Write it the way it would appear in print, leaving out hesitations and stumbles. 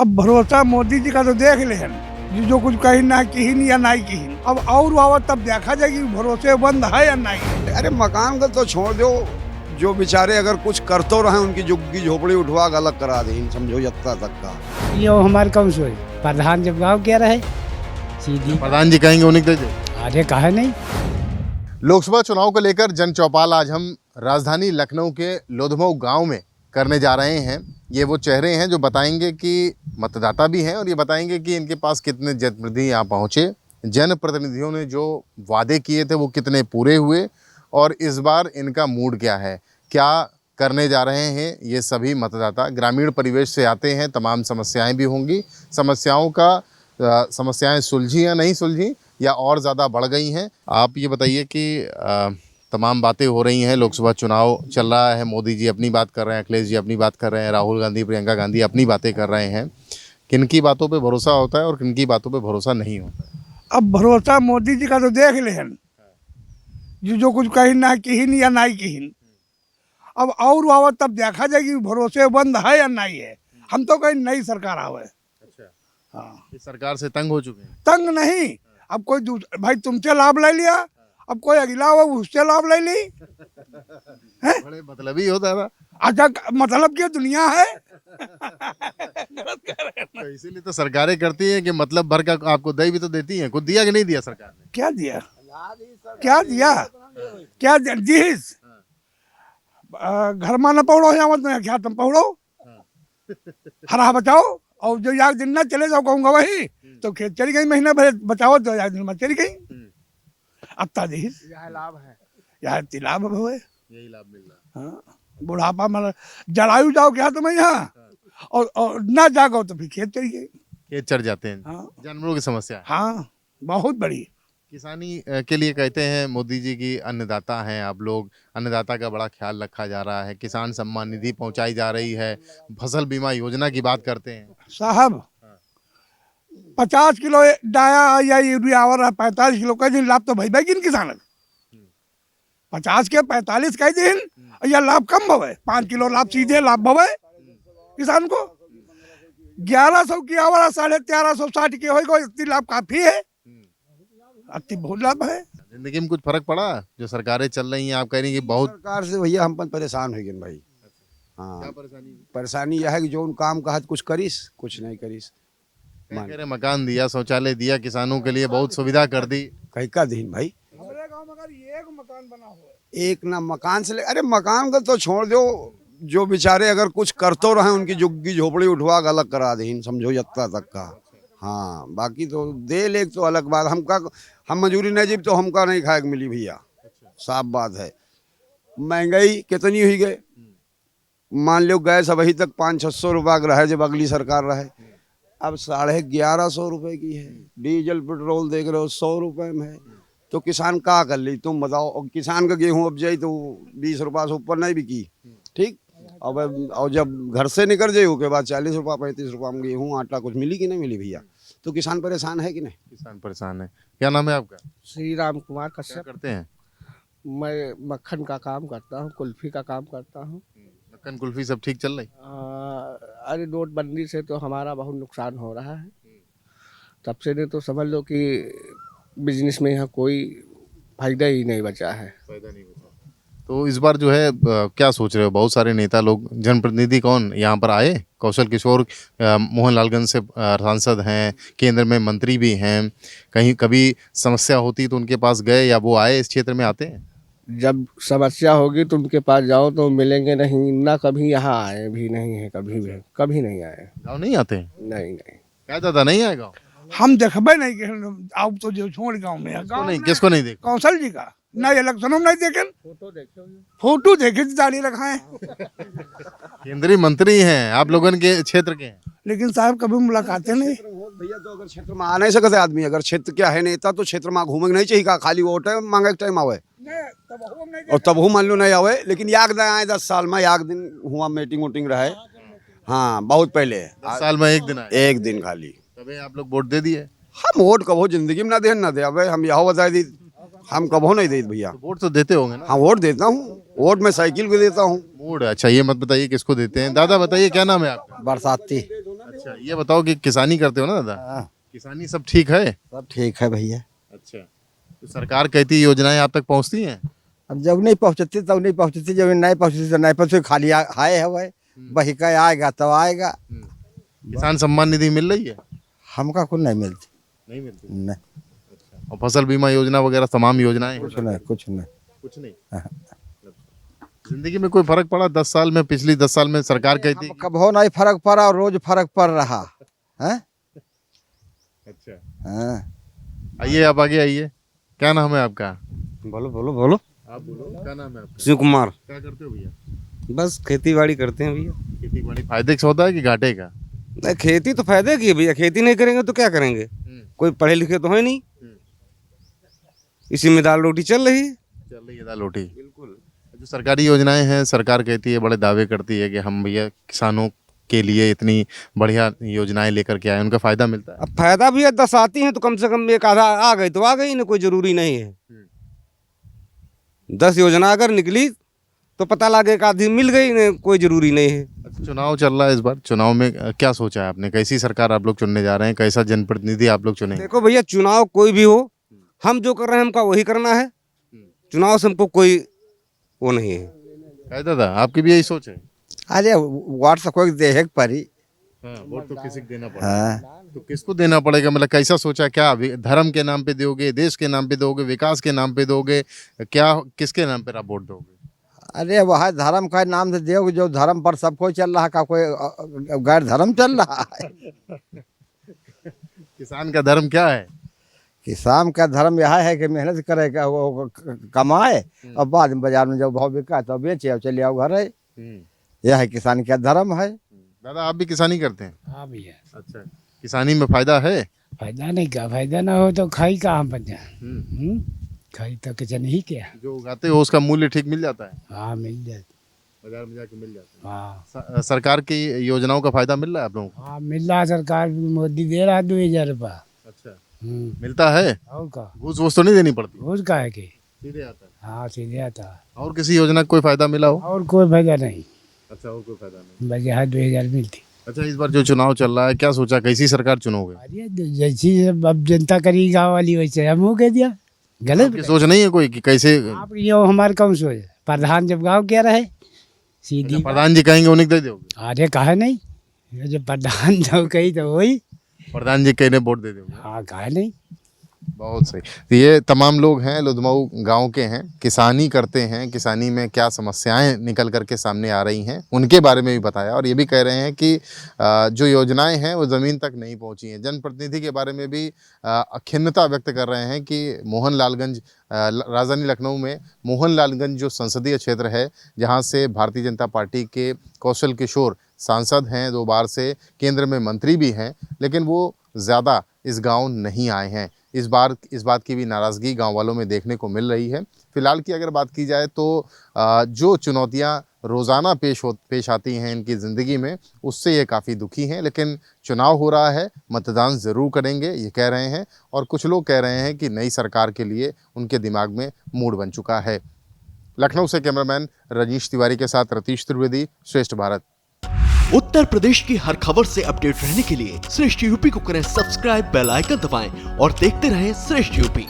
अब भरोसा मोदी जी का तो देख ले जो कुछ कहीं ना कहीं या नहीं कहीं। अब और आवत तब देखा जाएगी भरोसे बंद है या नहीं। अरे मकान का तो छोड़ दो, जो बेचारे अगर कुछ करते रहे उनकी झुग्गी झोपड़ी उठवा के अलग करा दे, समझो यत्ता तक का। ये हमारे कौन सो प्रधान जब गाँव क्या रहे सीधी प्रधान जी कहेंगे उन्हीं को दे। आगे कहा नहीं। लोकसभा चुनाव को लेकर जन चौपाल आज हम राजधानी लखनऊ के लोधमऊ गांव में करने जा रहे हैं। ये वो चेहरे हैं जो बताएंगे कि मतदाता भी हैं और ये बताएंगे कि इनके पास कितने जनप्रतिनिधि यहाँ पहुँचे, जनप्रतिनिधियों ने जो वादे किए थे वो कितने पूरे हुए और इस बार इनका मूड क्या है, क्या करने जा रहे हैं। ये सभी मतदाता ग्रामीण परिवेश से आते हैं, तमाम समस्याएं भी होंगी। समस्याएं सुलझी या नहीं सुलझी या और ज़्यादा बढ़ गई हैं। आप ये बताइए कि तमाम बातें हो रही हैं, लोकसभा चुनाव चल रहा है, मोदी जी अपनी बात कर रहे हैं, अखिलेश जी अपनी बात कर रहे हैं, राहुल गांधी प्रियंका गांधी अपनी बातें कर रहे हैं। किनकी बातों पे भरोसा होता है और किनकी बातों पे भरोसा नहीं होता है। अब भरोसा मोदी जी का तो देख ले जो कुछ कहीं ना कहीं या नहीं कहीं। अब और आवत तब देखा जाएगी भरोसे बंद है या नहीं है। हम तो कहीं नई सरकार आवे। अच्छा, हाँ, इस सरकार से तंग हो चुके हैं। तंग नहीं, अब कोई भाई तुमसे लाभ ले लिया, अब कोई अगला हो उससे लाभ ले ली। बड़े मतलबी होता था। अच्छा, मतलब क्या दुनिया है। तो इसीलिए तो सरकारें करती हैं कि मतलब भर का आपको दही भी तो देती हैं। कुछ दिया कि नहीं दिया सरकार ने? क्या दिया, क्या दिया, क्या दीस घर में न पौड़ो या मत क्या तुम पौड़ो हरा बचाओ और जो याद दिन ना चले जाओ कहूँगा वही तो खेत चली गई, महीना भर बचाओ तो याद दिन में चली गई। अत्ता दीस लाभ है यार लाभ हुए, यही लाभ मिल रहा है। हाँ, बुढ़ापा में जलायु जाओ क्या तुम्हें यहाँ और ना जागो तो फिर खेत चली गई। खेत चढ़ जाते हैं। हाँ, जानवरों की समस्या है। हाँ, बहुत बड़ी। किसानी के लिए कहते हैं मोदी जी की अन्नदाता हैं आप लोग, अन्नदाता का बड़ा ख्याल रखा जा रहा है, किसान सम्मान निधि पहुंचाई जा रही है, फसल बीमा योजना की बात करते हैं। साहब 50 किलो डाया या यूरिया और 45 किलो का दिन लाभ तो भाई भाई किन किसान 50 के 45 का दिन या लाभ कम भवे, 5 किलो लाभ सीधे लाभ भवे किसान को। 1100 की आवारा 1360 के होगा, इतनी लाभ काफी है, अति बहुत लाभ है। जिंदगी में कुछ फर्क पड़ा जो सरकारें चल रही हैं? आप कह रही हैं कि बहुत सरकार से भैया हम परेशान हो गए भाई। क्या हाँ, परेशानी? परेशानी यह है कि जो उन काम कहा कुछ करीस, कुछ नहीं करीस। कह रहे मकान दिया, शौचालय दिया, किसानों के लिए बहुत सुविधा कर दी। कहीं का दिन भाई, हमारे गांव में अगर एक मकान बना हुआ एक ना मकान से अरे मकान का तो छोड़ दो, जो बेचारे अगर कुछ करते रहे उनकी झुग्गी झोपड़ी उठवा के अलग करा दे, समझो यत्ता तक का। हाँ, बाकी तो दे ले तो अलग बात। हम मजूरी नहीं जीव तो हमका नहीं खाए मिली भैया, साफ बात है। महंगाई कितनी हुई गए, मान लो गैस अब अभी तक 500-600 रुपया का रहे जब अगली सरकार रहे, अब 1150 रुपए की है। डीजल पेट्रोल देख रहे हो 100 रुपए में है, तो किसान का कर ली तुम बताओ। और किसान का गेहूं अब जाई तो 20 रुपया से ऊपर नहीं बिकी, ठीक। अब और जब घर से निकल जाए उसके बाद 40 रुपया 35 रुपया में गेहूँ आटा कुछ मिली कि नहीं मिली भैया, तो किसान परेशान है कि नहीं। किसान परेशान है। क्या नाम है आपका? श्री राम कुमार क्या कश्यप। करते हैं? मैं मक्खन का काम करता हूँ, कुल्फी का काम करता हूँ। मक्खन कुल्फी सब ठीक चल रही? अरे नोटबंदी से तो हमारा बहुत नुकसान हो रहा है। तब से नहीं तो समझ लो कि बिजनेस में यहाँ कोई फायदा ही नहीं बचा है। फायदा नहीं बचा। तो इस बार जो है क्या सोच रहे हो? बहुत सारे नेता लोग, जनप्रतिनिधि कौन यहाँ पर आए? कौशल किशोर मोहनलालगंज से सांसद हैं, केंद्र में मंत्री भी हैं, कहीं कभी समस्या होती तो उनके पास गए या वो आए इस क्षेत्र में आते हैं? जब समस्या होगी तो उनके पास जाओ तो मिलेंगे नहीं ना, कभी यहाँ आए भी नहीं है, कभी नहीं आए। गाँव नहीं आते हैं? नहीं नहीं, क्या दादा नहीं आए गाँव? हम देखबे नहीं कि आप तो जो छोड़ गाँव में है। गाँव में किसको नहीं देखा? कौशल जी का नहीं, इलेक्शनों में नहीं देखे, फोटो देखे दाढ़ी रखाए, केंद्रीय मंत्री हैं, आप लोगों के क्षेत्र के हैं, लेकिन साहब कभी मुलाकातें नहीं। भैया तो अगर क्षेत्र में आ नहीं सकते आदमी, अगर क्षेत्र क्या है नेता तो क्षेत्र में घूमे नहीं चाहिए, खाली वोट है मांगे टाइम आवे और तब मान लो नहीं आवे। लेकिन याद नहीं आए 10 साल में एक दिन हुआ मीटिंग वोटिंग रहे। हाँ, बहुत पहले 10 साल में एक दिन आए। एक दिन खाली। तभी आप लोग वोट दे दिए? हम वोट कबो जिंदगी में ना दे अबे, हम यहाँ बताए दी, हम कबो नहीं दे भैया। तो वोट तो देते होंगे ना? हाँ, वोट देता हूँ, वोट में साइकिल को देता हूँ। वोट? अच्छा, ये मत बताइए किसको देते हैं। दादा बताइए क्या नाम है आपका? बरसाती। अच्छा, ये बताओ कि किसानी करते हो ना दादा, हाँ, किसानी सब ठीक है? सब ठीक है भैया। अच्छा, तो सरकार कहती योजनाएं आप तक पहुंचती हैं? अब जब नहीं पहुँचती तब नहीं पहुँचती, जब नहीं पहुँचती तो नहीं पहुँचती, खाली हाय है वह बही का आएगा तब आएगा। किसान सम्मान निधि मिल रही है? हमका कुछ नहीं मिलती। नहीं मिलती। नहीं, और फसल बीमा योजना वगैरह तमाम योजनाएं हैं? कुछ नहीं, कुछ नहीं। कुछ नहीं। जिंदगी में कोई फर्क पड़ा 10 साल में? पिछली 10 साल में सरकार कहती हम कब हो नहीं फर्क पड़ा और रोज फर्क पड़ रहा है। अच्छा, हाँ, आइए आप आगे आइए। क्या नाम है आपका? बोलो बोलो बोलो। आप बोलो, क्या नाम है आपका? शिव कुमार। क्या करते हो भैया? बस खेती बाड़ी करते हैं भैया। खेती बाड़ी फायदे का होता है कि घाटे का? नहीं, खेती तो फायदे की है भैया, खेती नहीं करेंगे तो क्या करेंगे, कोई पढ़े लिखे तो है नहीं, इसी में दाल रोटी चल रही है। चल रही है दाल रोटी। बिल्कुल। जो सरकारी योजनाएं हैं, सरकार कहती है, बड़े दावे करती है कि हम भैया किसानों के लिए इतनी बढ़िया योजनाएं लेकर के आए, उनका फायदा मिलता है? अब फायदा भैया 10 आती हैं तो कम से कम एक आधा आ गई तो आ गई ना, कोई जरूरी नहीं है। 10 योजना अगर निकली तो पता लगे एक आधी मिल गई ना, कोई जरूरी नहीं है। अच्छा, चुनाव चल रहा है इस बार, चुनाव में क्या सोचा है आपने? कैसी सरकार आप लोग चुनने जा रहे हैं? कैसा जनप्रतिनिधि आप लोग चुनेंगे? देखो भैया, चुनाव कोई भी हो, हम जो कर रहे हैं हमका वही करना है। चुनाव से हमको कोई वो नहीं है। है दादा, आपकी भी यही सोच है? अरे वाट से कोई देहे परी। हाँ, वोट तो किसी को देना पड़ेगा। हाँ, तो किसको देना पड़ेगा? मतलब कैसा सोचा? क्या धर्म के नाम पे दोगे, देश के नाम पे दोगे, विकास के नाम पे दोगे, क्या किसके नाम पे आप वोट दोगे? अरे वह धर्म का नाम से देव, जो धर्म पर सब कोई चल रहा का कोई गैर धर्म चल रहा है। किसान का धर्म क्या है? किसान का धर्म यह है कि मेहनत करेगा, वो कमाए और बाद में बाजार में जब भाव बिका तो बेचे और चले आओ घर है। यह है किसान का धर्म है। दादा, आप भी किसानी करते हैं? हाँ भैया। अच्छा, किसानी में फायदा है? फायदा नहीं, क्या फायदा ना हो तो खाई कहाँ बन जाए। खाई तो किचन ही क्या। जो उगाते हो उसका मूल्य ठीक मिल जाता है? हाँ मिल जाए। बाजार में जाके मिल जाता हाँ है? सरकार की योजनाओं का फायदा मिल रहा है आप लोगों को? हाँ मिल रहा है, सरकार भी मोदी दे रहा है 2000 रुपया। अच्छा, मिलता है? और का घूस वूस तो नहीं देनी पड़ती? घूस का है कि सीधे आता है? हाँ सीधे आता है। और किसी योजना का कोई फायदा मिला हो? और कोई फायदा नहीं, अच्छा, और कोई फायदा नहीं। बस यहाँ 2000 मिलती। अच्छा, इस बार जो चुनाव चल रहा है, क्या सोचा, कैसी सरकार चुनोगे? अरे जैसी अब जनता करी गाँव वाली वैसे हम हो कह दिया। गलत आपकी सोच नहीं है कोई कि कैसे? आप ये हमारे कौन सोच, प्रधान जब गाँव क्या रहे सीधी। प्रधान जी कहेंगे उन्हें दे दोगे? अरे कहा नहीं, ये जो प्रधान जो कही तो वही। प्रधान जी कहने वोट दे दोगे? हाँ कहा नहीं। बहुत सही। तो ये तमाम लोग हैं, लुधमऊ गांव के हैं, किसानी करते हैं। किसानी में क्या समस्याएं निकल करके सामने आ रही हैं उनके बारे में भी बताया, और ये भी कह रहे हैं कि जो योजनाएं हैं वो ज़मीन तक नहीं पहुंची हैं। जनप्रतिनिधि के बारे में भी खिन्नता व्यक्त कर रहे हैं कि मोहनलालगंज, राजधानी लखनऊ में मोहनलालगंज जो संसदीय क्षेत्र है, जहाँ से भारतीय जनता पार्टी के कौशल किशोर सांसद हैं, 2 बार से केंद्र में मंत्री भी हैं, लेकिन वो ज़्यादा इस गांव नहीं आए हैं। इस बार इस बात की भी नाराज़गी गांव वालों में देखने को मिल रही है। फ़िलहाल की अगर बात की जाए तो जो चुनौतियां रोज़ाना पेश आती हैं इनकी ज़िंदगी में, उससे ये काफ़ी दुखी हैं। लेकिन चुनाव हो रहा है, मतदान ज़रूर करेंगे ये कह रहे हैं, और कुछ लोग कह रहे हैं कि नई सरकार के लिए उनके दिमाग में मूड बन चुका है। लखनऊ से कैमरामैन रजनीश तिवारी के साथ रतीश त्रिवेदी, श्रेष्ठ भारत। उत्तर प्रदेश की हर खबर से अपडेट रहने के लिए श्रेष्ठ यूपी को करें सब्सक्राइब, बेल आइकन दबाएं और देखते रहें श्रेष्ठ यूपी।